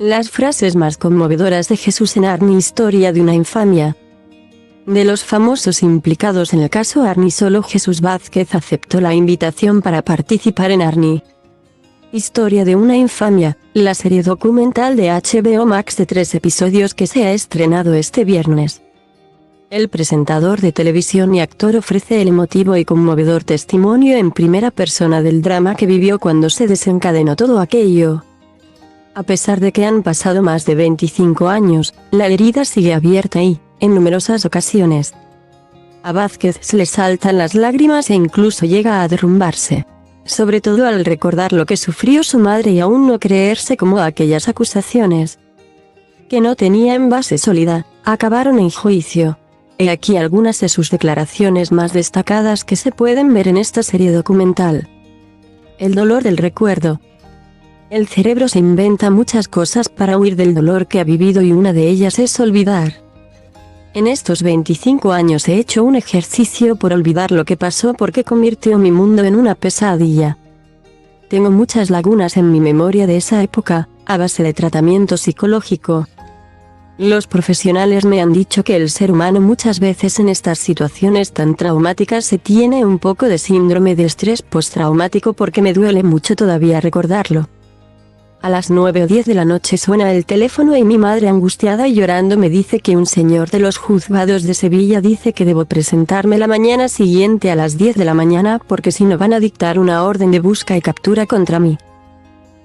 Las frases más conmovedoras de Jesús en Arni, historia de una infamia. De los famosos implicados en el caso Arni, solo Jesús Vázquez aceptó la invitación para participar en Arni. Historia de una infamia, la serie documental de HBO Max de 3 episodios que se ha estrenado este viernes. El presentador de televisión y actor ofrece el emotivo y conmovedor testimonio en primera persona del drama que vivió cuando se desencadenó todo aquello. A pesar de que han pasado más de 25 años, la herida sigue abierta y, en numerosas ocasiones, a Vázquez se le saltan las lágrimas e incluso llega a derrumbarse. Sobre todo al recordar lo que sufrió su madre y aún no creerse cómo aquellas acusaciones, que no tenían base sólida, acabaron en juicio. He aquí algunas de sus declaraciones más destacadas que se pueden ver en esta serie documental. El dolor del recuerdo. El cerebro se inventa muchas cosas para huir del dolor que ha vivido y una de ellas es olvidar. En estos 25 años he hecho un ejercicio por olvidar lo que pasó porque convirtió mi mundo en una pesadilla. Tengo muchas lagunas en mi memoria de esa época, a base de tratamiento psicológico. Los profesionales me han dicho que el ser humano muchas veces en estas situaciones tan traumáticas se tiene un poco de síndrome de estrés postraumático porque me duele mucho todavía recordarlo. A las 9 o 10 de la noche suena el teléfono y mi madre, angustiada y llorando, me dice que un señor de los juzgados de Sevilla dice que debo presentarme la mañana siguiente a las 10 de la mañana porque si no van a dictar una orden de busca y captura contra mí.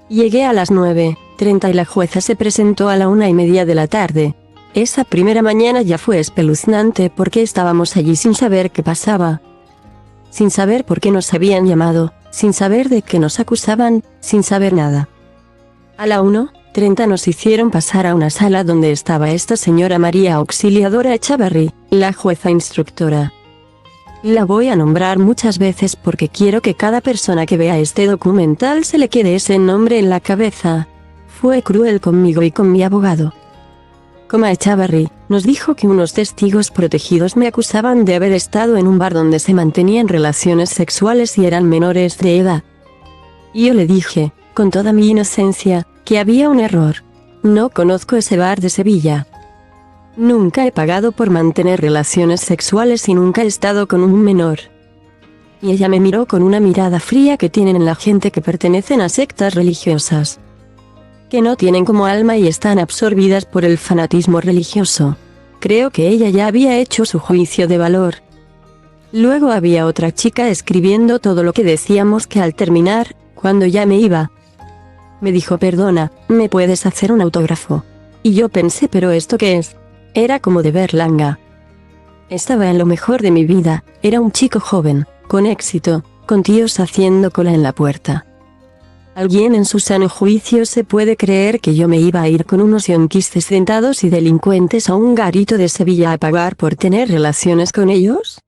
Llegué a las 9:30 y la jueza se presentó a la 1:30 de la tarde. Esa primera mañana ya fue espeluznante porque estábamos allí sin saber qué pasaba. Sin saber por qué nos habían llamado, sin saber de qué nos acusaban, sin saber nada. A la 1:30 nos hicieron pasar a una sala donde estaba esta señora María Auxiliadora Echavarri, la jueza instructora. La voy a nombrar muchas veces porque quiero que cada persona que vea este documental se le quede ese nombre en la cabeza. Fue cruel conmigo y con mi abogado. Coma Echavarri nos dijo que unos testigos protegidos me acusaban de haber estado en un bar donde se mantenían relaciones sexuales y eran menores de edad. Y yo le dije, con toda mi inocencia, que había un error. No conozco ese bar de Sevilla. Nunca he pagado por mantener relaciones sexuales y nunca he estado con un menor. Y ella me miró con una mirada fría que tienen en la gente que pertenecen a sectas religiosas, que no tienen como alma y están absorbidas por el fanatismo religioso. Creo que ella ya había hecho su juicio de valor. Luego había otra chica escribiendo todo lo que decíamos que al terminar, cuando ya me iba, me dijo: perdona, ¿me puedes hacer un autógrafo? Y yo pensé, ¿pero esto qué es? Era como de Berlanga. Estaba en lo mejor de mi vida, era un chico joven, con éxito, con tíos haciendo cola en la puerta. ¿Alguien en su sano juicio se puede creer que yo me iba a ir con unos yonquis desdentados y delincuentes a un garito de Sevilla a pagar por tener relaciones con ellos?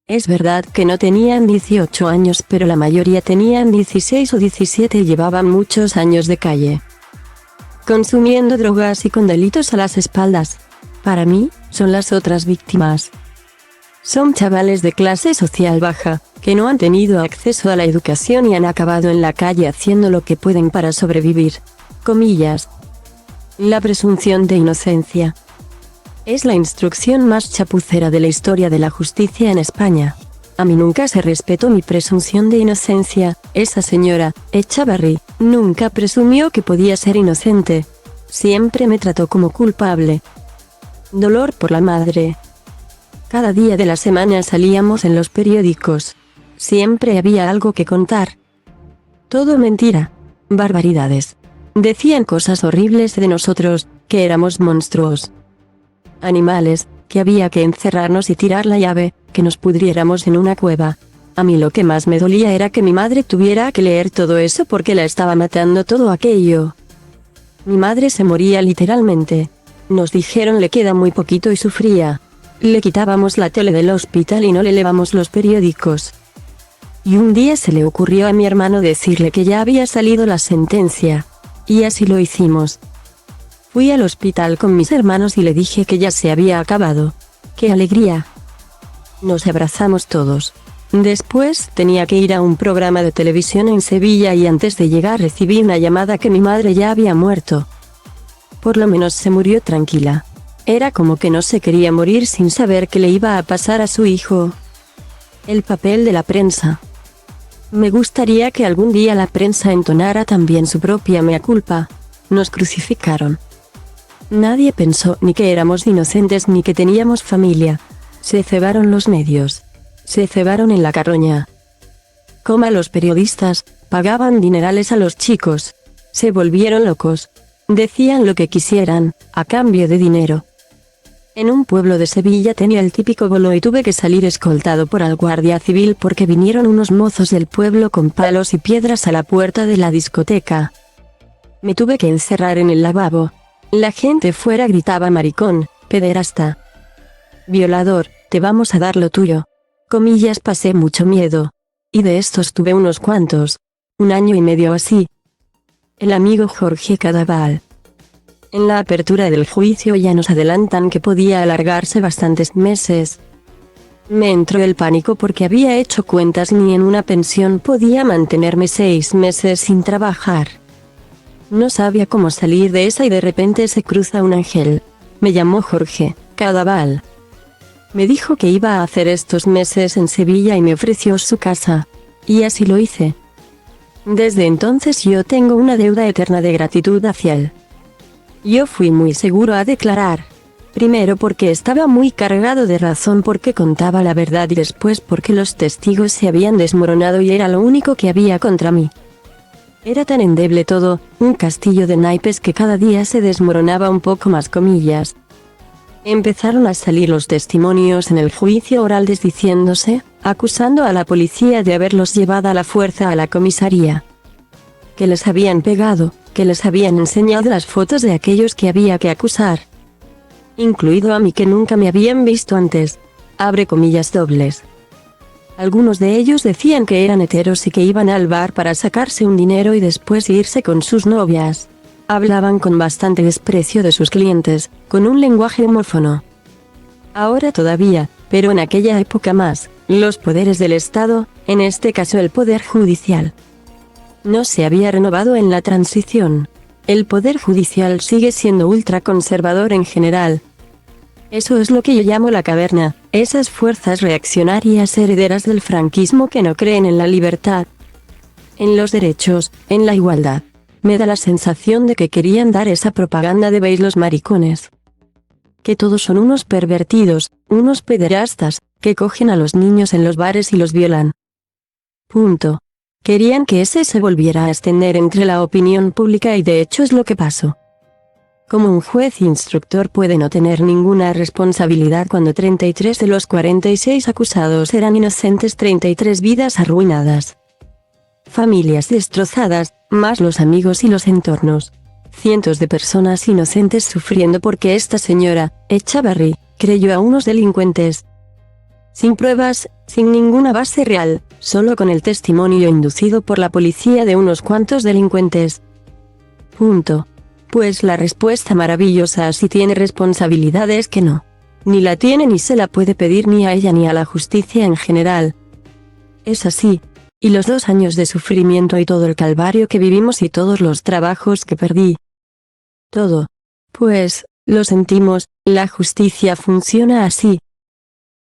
Es verdad que no tenían 18 años, pero la mayoría tenían 16 o 17 y llevaban muchos años de calle, consumiendo drogas y con delitos a las espaldas. Para mí, son las otras víctimas. Son chavales de clase social baja, que no han tenido acceso a la educación y han acabado en la calle haciendo lo que pueden para sobrevivir. Comillas. La presunción de inocencia es la instrucción más chapucera de la historia de la justicia en España. A mí nunca se respetó mi presunción de inocencia. Esa señora, Echavarri, nunca presumió que podía ser inocente. Siempre me trató como culpable. Dolor por la madre. Cada día de la semana salíamos en los periódicos. Siempre había algo que contar. Todo mentira. Barbaridades. Decían cosas horribles de nosotros, que éramos monstruos, animales, que había que encerrarnos y tirar la llave, que nos pudriéramos en una cueva. A mí lo que más me dolía era que mi madre tuviera que leer todo eso porque la estaba matando todo aquello. Mi madre se moría literalmente. Nos dijeron le queda muy poquito y sufría. Le quitábamos la tele del hospital y no le llevamos los periódicos. Y un día se le ocurrió a mi hermano decirle que ya había salido la sentencia. Y así lo hicimos. Fui al hospital con mis hermanos y le dije que ya se había acabado. ¡Qué alegría! Nos abrazamos todos. Después tenía que ir a un programa de televisión en Sevilla y antes de llegar recibí una llamada que mi madre ya había muerto. Por lo menos se murió tranquila. Era como que no se quería morir sin saber qué le iba a pasar a su hijo. El papel de la prensa. Me gustaría que algún día la prensa entonara también su propia mea culpa. Nos crucificaron. Nadie pensó ni que éramos inocentes ni que teníamos familia. Se cebaron los medios. Se cebaron en la carroña. Como los periodistas, pagaban dinerales a los chicos. Se volvieron locos. Decían lo que quisieran, a cambio de dinero. En un pueblo de Sevilla tenía el típico bolo y tuve que salir escoltado por el guardia civil porque vinieron unos mozos del pueblo con palos y piedras a la puerta de la discoteca. Me tuve que encerrar en el lavabo. La gente fuera gritaba maricón, pederasta, violador, te vamos a dar lo tuyo. Comillas, pasé mucho miedo. Y de estos tuve unos cuantos. 1 año y medio así. El amigo Jorge Cadaval. En la apertura del juicio ya nos adelantan que podía alargarse bastantes meses. Me entró el pánico porque había hecho cuentas, ni en una pensión podía mantenerme 6 meses sin trabajar. No sabía cómo salir de esa y de repente se cruza un ángel. Me llamó Jorge Cadaval. Me dijo que iba a hacer estos meses en Sevilla y me ofreció su casa. Y así lo hice. Desde entonces yo tengo una deuda eterna de gratitud hacia él. Yo fui muy seguro a declarar. Primero porque estaba muy cargado de razón porque contaba la verdad y después porque los testigos se habían desmoronado y era lo único que había contra mí. Era tan endeble todo, un castillo de naipes que cada día se desmoronaba un poco más, comillas. Empezaron a salir los testimonios en el juicio oral desdiciéndose, acusando a la policía de haberlos llevado a la fuerza a la comisaría. Que les habían pegado, que les habían enseñado las fotos de aquellos que había que acusar. Incluido a mí, que nunca me habían visto antes. Abre comillas dobles. Algunos de ellos decían que eran heteros y que iban al bar para sacarse un dinero y después irse con sus novias. Hablaban con bastante desprecio de sus clientes, con un lenguaje homófono. Ahora todavía, pero en aquella época más, los poderes del Estado, en este caso el Poder Judicial, no se había renovado en la transición. El Poder Judicial sigue siendo ultraconservador en general. Eso es lo que yo llamo la caverna, esas fuerzas reaccionarias herederas del franquismo que no creen en la libertad, en los derechos, en la igualdad. Me da la sensación de que querían dar esa propaganda de "veis los maricones", que todos son unos pervertidos, unos pederastas, que cogen a los niños en los bares y los violan. Punto. Querían que ese se volviera a extender entre la opinión pública y de hecho es lo que pasó. Como un juez instructor puede no tener ninguna responsabilidad cuando 33 de los 46 acusados eran inocentes, 33 vidas arruinadas, familias destrozadas, más los amigos y los entornos. Cientos de personas inocentes sufriendo porque esta señora, Echavarri, creyó a unos delincuentes. Sin pruebas, sin ninguna base real, solo con el testimonio inducido por la policía de unos cuantos delincuentes. Punto. Pues la respuesta maravillosa si tiene responsabilidad es que no. Ni la tiene ni se la puede pedir ni a ella ni a la justicia en general. Es así. Y los 2 años de sufrimiento y todo el calvario que vivimos y todos los trabajos que perdí. Todo. Pues, lo sentimos, la justicia funciona así.